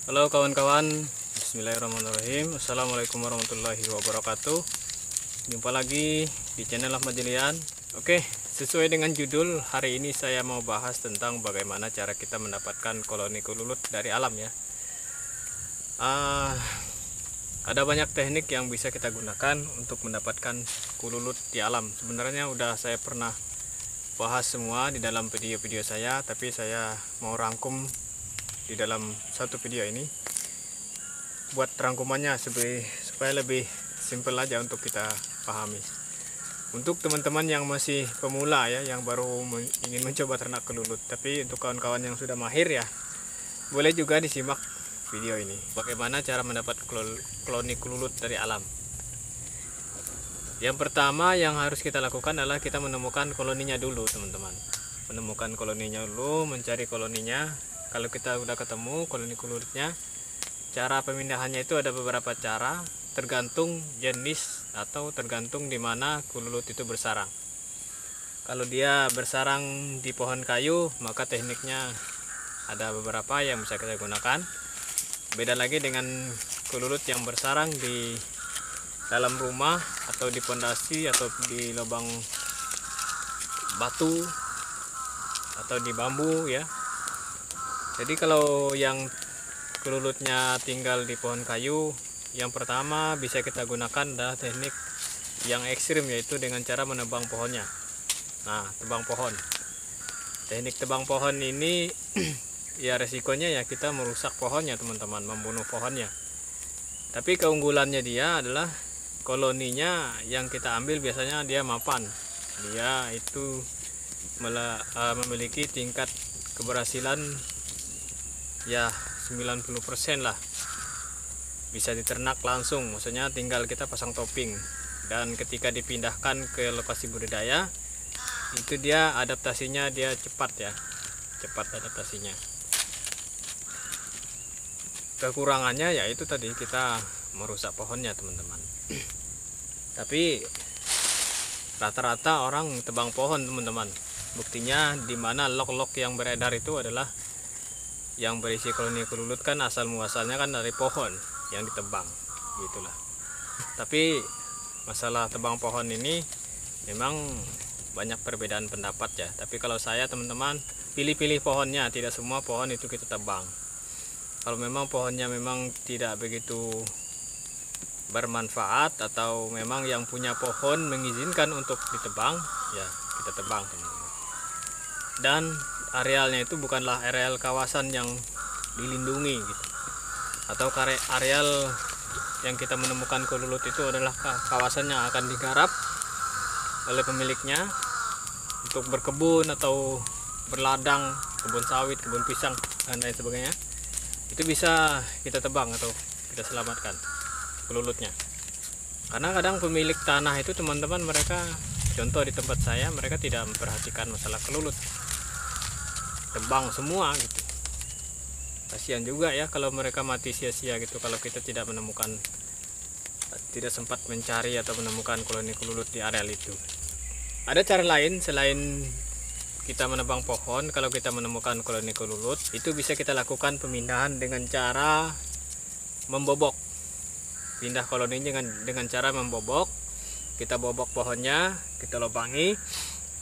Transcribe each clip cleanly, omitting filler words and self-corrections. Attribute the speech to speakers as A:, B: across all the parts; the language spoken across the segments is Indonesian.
A: Halo kawan-kawan, bismillahirrahmanirrahim. Assalamualaikum warahmatullahi wabarakatuh. Jumpa lagi di channel Ahmad Jilian. Oke, sesuai dengan judul, hari ini saya mau bahas tentang bagaimana cara kita mendapatkan koloni kululut dari alam ya. Ada banyak teknik yang bisa kita gunakan untuk mendapatkan kululut di alam. Sebenarnya udah saya pernah bahas semua di dalam video-video saya, tapi saya mau rangkum di dalam satu video ini buat rangkumannya supaya lebih simpel aja untuk kita pahami. Untuk teman-teman yang masih pemula ya, yang baru ingin mencoba ternak kululut, tapi untuk kawan-kawan yang sudah mahir ya, boleh juga disimak video ini, bagaimana cara mendapat koloni kululut dari alam. Yang pertama yang harus kita lakukan adalah kita menemukan koloninya dulu, teman-teman. Menemukan koloninya dulu, mencari koloninya. Kalau kita udah ketemu koloni kululutnya, cara pemindahannya itu ada beberapa cara, tergantung jenis atau tergantung di mana kululut itu bersarang. Kalau dia bersarang di pohon kayu, maka tekniknya ada beberapa yang bisa kita gunakan. Beda lagi dengan kululut yang bersarang di dalam rumah atau di pondasi atau di lubang batu atau di bambu ya. Jadi kalau yang kululutnya tinggal di pohon kayu, yang pertama bisa kita gunakan adalah teknik yang ekstrim, yaitu dengan cara menebang pohonnya. Nah, tebang pohon. Teknik tebang pohon ini ya resikonya ya kita merusak pohonnya, teman-teman, membunuh pohonnya. Tapi keunggulannya dia adalah koloninya yang kita ambil biasanya dia mapan. Dia itu memiliki tingkat keberhasilan ya 90% lah, bisa diternak langsung, maksudnya tinggal kita pasang topping. Dan ketika dipindahkan ke lokasi budidaya itu dia adaptasinya dia cepat ya, cepat adaptasinya. Kekurangannya yaitu tadi kita merusak pohonnya, teman-teman. Tapi rata-rata orang tebang pohon, teman-teman. Buktinya di mana log-log yang beredar itu adalah yang berisi koloni kululut, kan asal muasalnya kan dari pohon yang ditebang gitulah. Tapi masalah tebang pohon ini memang banyak perbedaan pendapat ya. Tapi kalau saya, teman-teman, pilih-pilih pohonnya, tidak semua pohon itu kita tebang. Kalau memang pohonnya memang tidak begitu bermanfaat atau memang yang punya pohon mengizinkan untuk ditebang, ya kita tebang, teman-teman. Dan arealnya itu bukanlah areal kawasan yang dilindungi gitu, atau areal yang kita menemukan kululut itu adalah kawasan yang akan digarap oleh pemiliknya untuk berkebun atau berladang, kebun sawit, kebun pisang dan lain sebagainya. Itu bisa kita tebang atau kita selamatkan kululutnya. Karena kadang pemilik tanah itu, teman-teman, mereka, contoh di tempat saya, mereka tidak memperhatikan masalah kululut, tebang semua gitu. Kasihan juga ya kalau mereka mati sia-sia gitu, kalau kita tidak menemukan, tidak sempat mencari atau menemukan koloni kululut di areal itu. Ada cara lain selain kita menebang pohon. Kalau kita menemukan koloni kululut, itu bisa kita lakukan pemindahan dengan cara membobok. Pindah koloninya dengan cara membobok. Kita bobok pohonnya, kita lubangi,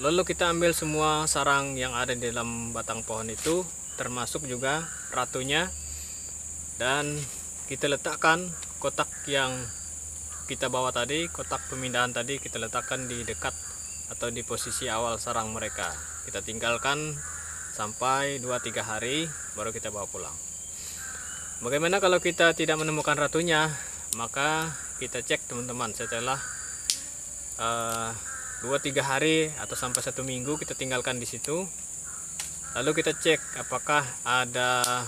A: lalu kita ambil semua sarang yang ada di dalam batang pohon itu, termasuk juga ratunya, dan kita letakkan kotak yang kita bawa tadi, kotak pemindahan tadi, kita letakkan di dekat atau di posisi awal sarang mereka. Kita tinggalkan sampai 2-3 hari baru kita bawa pulang. Bagaimana kalau kita tidak menemukan ratunya? Maka kita cek, teman-teman, setelah 2-3 hari atau sampai 1 minggu kita tinggalkan di situ. Lalu kita cek apakah ada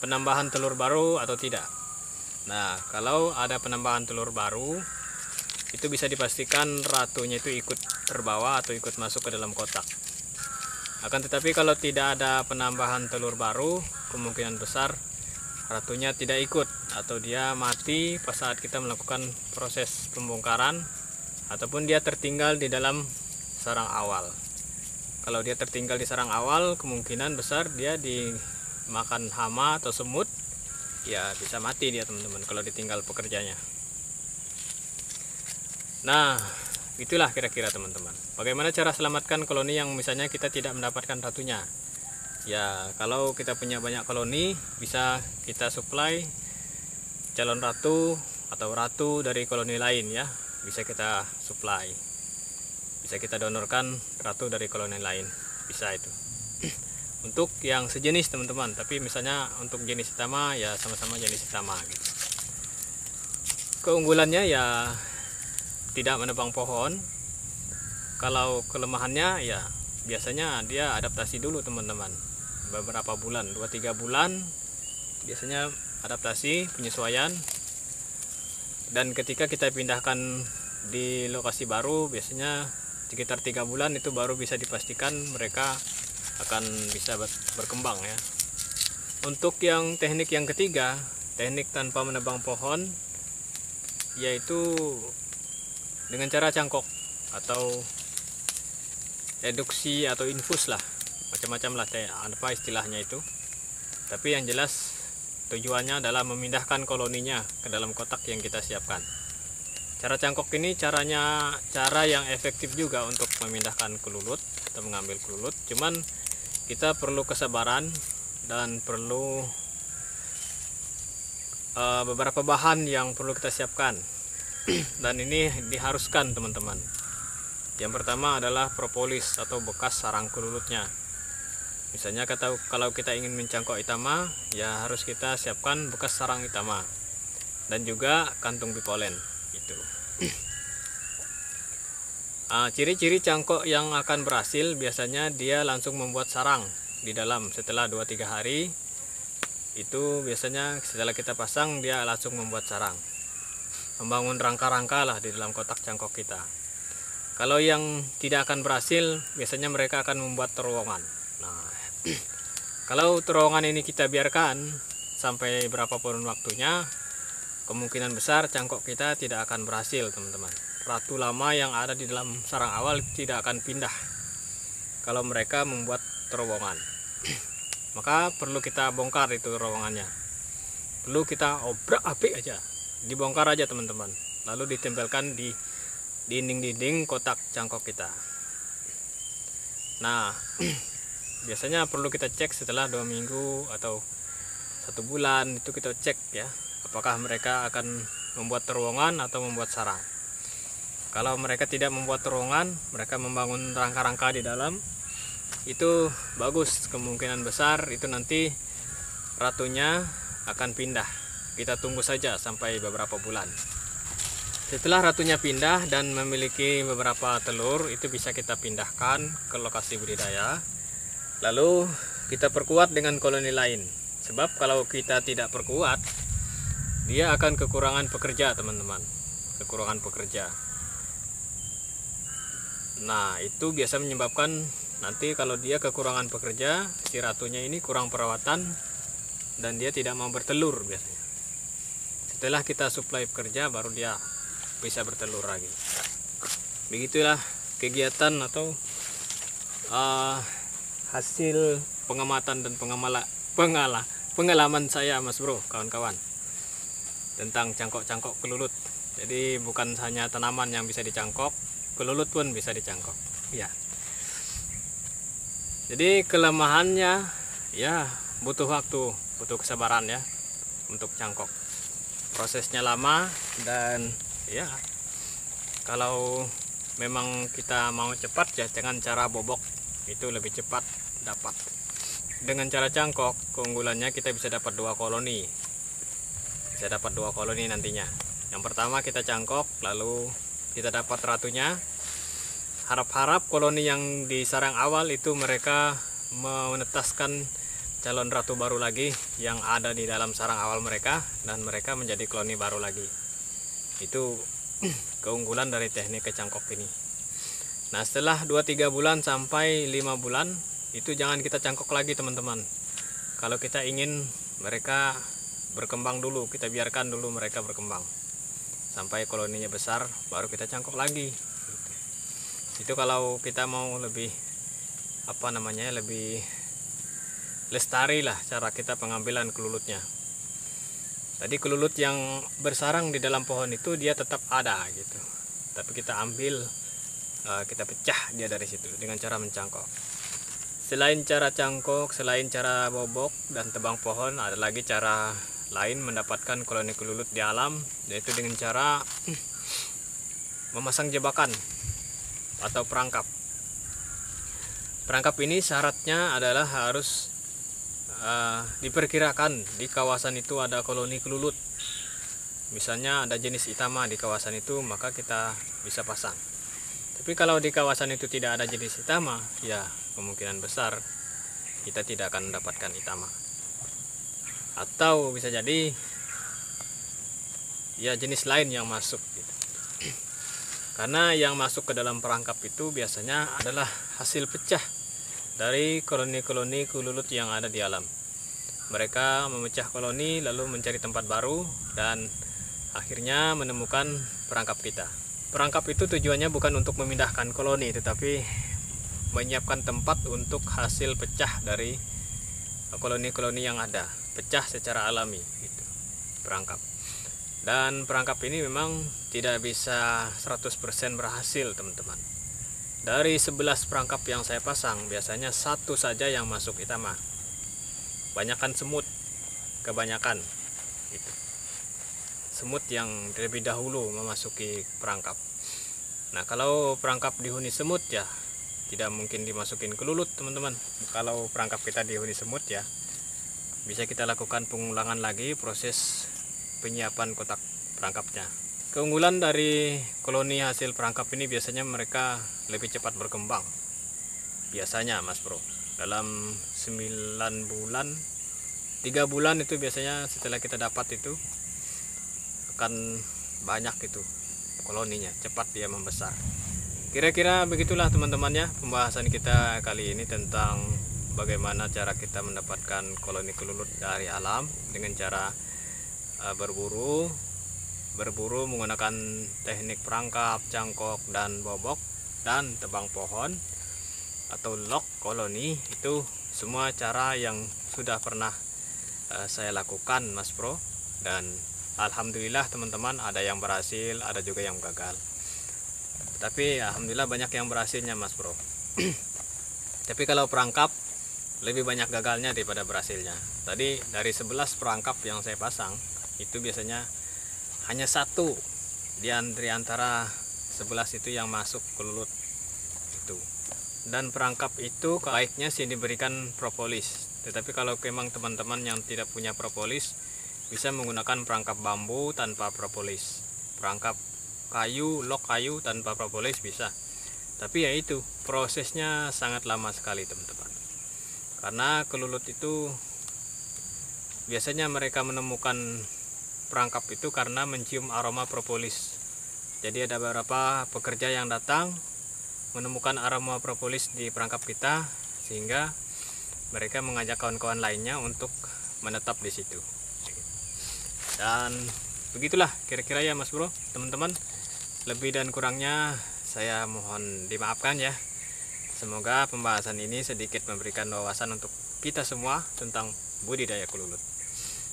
A: penambahan telur baru atau tidak. Nah, kalau ada penambahan telur baru, itu bisa dipastikan ratunya itu ikut terbawa atau ikut masuk ke dalam kotak. Akan tetapi kalau tidak ada penambahan telur baru, kemungkinan besar ratunya tidak ikut atau dia mati pas saat kita melakukan proses pembongkaran, ataupun dia tertinggal di dalam sarang awal. Kalau dia tertinggal di sarang awal, kemungkinan besar dia dimakan hama atau semut ya bisa mati dia teman-teman kalau ditinggal pekerjanya. Nah, itulah kira-kira teman-teman. Bagaimana cara selamatkan koloni yang misalnya kita tidak mendapatkan ratunya? Ya, kalau kita punya banyak koloni, bisa kita supply calon ratu atau ratu dari koloni lain ya. Bisa kita supply. Bisa kita donorkan ratu dari koloni lain. Bisa itu. Untuk yang sejenis teman-teman, tapi misalnya untuk jenis utama ya sama-sama jenis utama gitu. Keunggulannya ya tidak menebang pohon. Kalau kelemahannya ya biasanya dia adaptasi dulu teman-teman, beberapa bulan, 2-3 bulan biasanya adaptasi penyesuaian, dan ketika kita pindahkan di lokasi baru biasanya sekitar 3 bulan itu baru bisa dipastikan mereka akan bisa berkembang ya. Untuk yang teknik yang ketiga, teknik tanpa menebang pohon, yaitu dengan cara cangkok atau eduksi atau infus lah, macam-macam lah apa istilahnya itu. Tapi yang jelas tujuannya adalah memindahkan koloninya ke dalam kotak yang kita siapkan. Cara cangkok ini cara yang efektif juga untuk memindahkan kelulut atau mengambil kelulut. Cuman kita perlu kesabaran dan perlu beberapa bahan yang perlu kita siapkan. Dan ini diharuskan teman-teman. Yang pertama adalah propolis atau bekas sarang kelulutnya. Misalnya kalau kita ingin mencangkok itama, ya harus kita siapkan bekas sarang itama dan juga kantung bipolen itu. Ciri-ciri cangkok yang akan berhasil biasanya dia langsung membuat sarang di dalam setelah 2-3 hari. Itu biasanya setelah kita pasang dia langsung membuat sarang, membangun rangka-rangka lah di dalam kotak cangkok kita. Kalau yang tidak akan berhasil, biasanya mereka akan membuat terowongan. Nah, kalau terowongan ini kita biarkan sampai berapapun waktunya, kemungkinan besar cangkok kita tidak akan berhasil teman-teman. Ratu lama yang ada di dalam sarang awal tidak akan pindah kalau mereka membuat terowongan. Maka perlu kita bongkar itu terowongannya. Perlu kita obrak-abrik aja, dibongkar aja teman-teman, lalu ditempelkan di dinding-dinding kotak cangkok kita. Nah, biasanya perlu kita cek setelah 2 minggu atau 1 bulan, itu kita cek ya, apakah mereka akan membuat terowongan atau membuat sarang. Kalau mereka tidak membuat terowongan, mereka membangun rangka-rangka di dalam, itu bagus, kemungkinan besar itu nanti ratunya akan pindah. Kita tunggu saja sampai beberapa bulan. Setelah ratunya pindah dan memiliki beberapa telur, itu bisa kita pindahkan ke lokasi budidaya. Lalu kita perkuat dengan koloni lain. Sebab kalau kita tidak perkuat, dia akan kekurangan pekerja teman-teman. Kekurangan pekerja. Nah, itu biasa menyebabkan nanti kalau dia kekurangan pekerja, si ratunya ini kurang perawatan dan dia tidak mau bertelur biasanya. Setelah kita supply pekerja, baru dia bisa bertelur lagi. Begitulah kegiatan atau hasil pengamatan dan pengalaman saya Mas Bro, kawan-kawan, tentang cangkok-cangkok kelulut. Jadi bukan hanya tanaman yang bisa dicangkok, kelulut pun bisa dicangkok ya. Jadi kelemahannya ya butuh waktu, butuh kesabaran ya untuk cangkok. Prosesnya lama dan ya, kalau memang kita mau cepat ya dengan cara bobok itu lebih cepat dapat. Dengan cara cangkok, keunggulannya kita bisa dapat 2 koloni. Bisa dapat 2 koloni nantinya. Yang pertama kita cangkok, lalu kita dapat ratunya. Harap-harap koloni yang di sarang awal itu mereka menetaskan calon ratu baru lagi yang ada di dalam sarang awal mereka, dan mereka menjadi koloni baru lagi. Itu keunggulan dari teknik kecangkok ini. Nah, setelah 2-3 bulan sampai 5 bulan itu jangan kita cangkok lagi teman-teman. Kalau kita ingin mereka berkembang dulu, kita biarkan dulu mereka berkembang sampai koloninya besar, baru kita cangkok lagi. Itu kalau kita mau lebih lebih lestari lah cara kita pengambilan kelulutnya. Tadi kelulut yang bersarang di dalam pohon itu dia tetap ada gitu. Tapi kita ambil, kita pecah dia dari situ dengan cara mencangkok. Selain cara cangkok, selain cara bobok dan tebang pohon, ada lagi cara lain mendapatkan koloni kelulut di alam, yaitu dengan cara memasang jebakan atau perangkap. Perangkap ini syaratnya adalah harus diperkirakan di kawasan itu ada koloni kelulut. Misalnya ada jenis itama di kawasan itu, maka kita bisa pasang. Tapi kalau di kawasan itu tidak ada jenis itama, ya kemungkinan besar kita tidak akan mendapatkan itama. Atau bisa jadi ya jenis lain yang masuk gitu. Karena yang masuk ke dalam perangkap itu biasanya adalah hasil pecah dari koloni-koloni kelulut yang ada di alam. Mereka memecah koloni lalu mencari tempat baru dan akhirnya menemukan perangkap kita. Perangkap itu tujuannya bukan untuk memindahkan koloni, tetapi menyiapkan tempat untuk hasil pecah dari koloni-koloni yang ada, pecah secara alami gitu, perangkap. Dan perangkap ini memang tidak bisa 100% berhasil, teman-teman. Dari 11 perangkap yang saya pasang, biasanya satu saja yang masuk itama. Banyakan semut, kebanyakan gitu. Semut yang terlebih dahulu memasuki perangkap. Nah, kalau perangkap dihuni semut ya tidak mungkin dimasukin kelulut, teman-teman. Kalau perangkap kita dihuni semut ya bisa kita lakukan pengulangan lagi proses penyiapan kotak perangkapnya. Keunggulan dari koloni hasil perangkap ini biasanya mereka lebih cepat berkembang. Biasanya Mas Bro, dalam 9 bulan, 3 bulan itu biasanya setelah kita dapat itu akan banyak itu koloninya, cepat dia membesar. Kira-kira begitulah teman-teman ya pembahasan kita kali ini tentang bagaimana cara kita mendapatkan koloni kelulut dari alam dengan cara berburu menggunakan teknik perangkap, cangkok, dan bobok, dan tebang pohon atau lock koloni. Itu semua cara yang sudah pernah saya lakukan Mas Bro, dan alhamdulillah teman-teman ada yang berhasil, ada juga yang gagal. Tapi alhamdulillah banyak yang berhasilnya Mas Bro. Tapi kalau perangkap lebih banyak gagalnya daripada berhasilnya. Tadi dari 11 perangkap yang saya pasang itu biasanya hanya satu di antara 11 itu yang masuk kelulut itu. Dan perangkap itu baiknya sih diberikan propolis. Tetapi kalau memang teman-teman yang tidak punya propolis, bisa menggunakan perangkap bambu tanpa propolis, perangkap kayu, lock kayu tanpa propolis bisa. Tapi ya itu prosesnya sangat lama sekali teman-teman. Karena kelulut itu biasanya mereka menemukan perangkap itu karena mencium aroma propolis. Jadi ada beberapa pekerja yang datang menemukan aroma propolis di perangkap kita, sehingga mereka mengajak kawan-kawan lainnya untuk menetap di situ. Dan begitulah kira-kira ya Mas Bro, teman-teman. Lebih dan kurangnya saya mohon dimaafkan ya. Semoga pembahasan ini sedikit memberikan wawasan untuk kita semua tentang budidaya kelulut.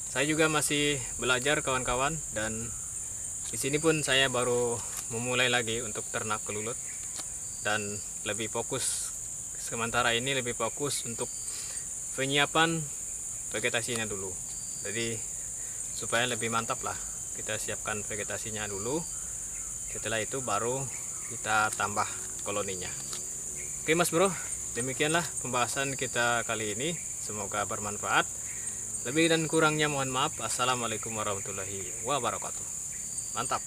A: Saya juga masih belajar kawan-kawan, dan di sini pun saya baru memulai lagi untuk ternak kelulut, dan lebih fokus sementara ini lebih fokus untuk penyiapan vegetasinya dulu. Jadi supaya lebih mantap lah, kita siapkan vegetasinya dulu. Setelah itu baru kita tambah koloninya. Oke Mas Bro, demikianlah pembahasan kita kali ini. Semoga bermanfaat. Lebih dan kurangnya mohon maaf. Assalamualaikum warahmatullahi wabarakatuh. Mantap.